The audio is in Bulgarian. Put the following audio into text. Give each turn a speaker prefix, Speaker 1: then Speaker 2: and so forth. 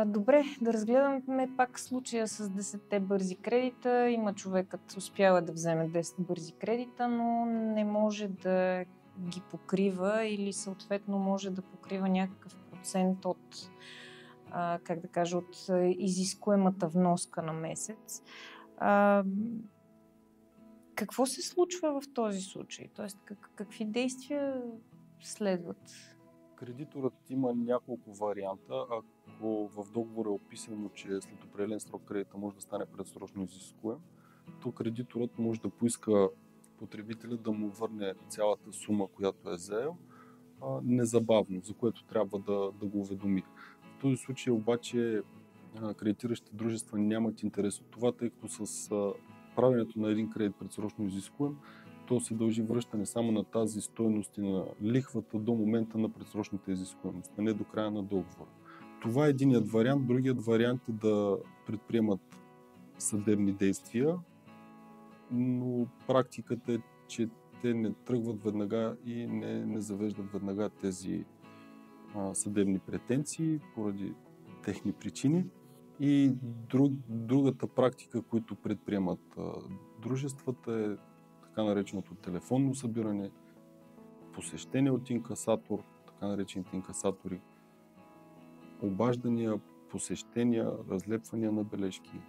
Speaker 1: Добре, да разгледаме пак случая с 10-те бързи кредита. Има човекът успява да вземе 10 бързи кредита, но не може да ги покрива или съответно може да покрива някакъв процент от, как да кажа, от изискуемата вноска на месец. Какво се случва в този случай? Тоест, какви действия следват?
Speaker 2: Кредиторът има няколко варианта. Ако в договора е описано, че след определен срок кредита може да стане предсрочно изискуем, то кредиторът може да поиска потребителя да му върне цялата сума, която е заел, незабавно, за което трябва да го уведоми. В този случай обаче кредитиращите дружества нямат интерес от това, тъй като с правенето на един кредит предсрочно изискуем, то се дължи връщане само на тази стойност и на лихвата до момента на предсрочната изискуемост, а не до края на договора. Това е единият вариант. Другият вариант е да предприемат съдебни действия, но практиката е, че те не тръгват веднага и не завеждат веднага тези съдебни претенции поради техни причини. И другата практика, които предприемат дружествата, е така нареченото телефонно събиране, посещение от инкасатор, така наречените инкасатори, обаждания, посещения, разлепвания на бележки.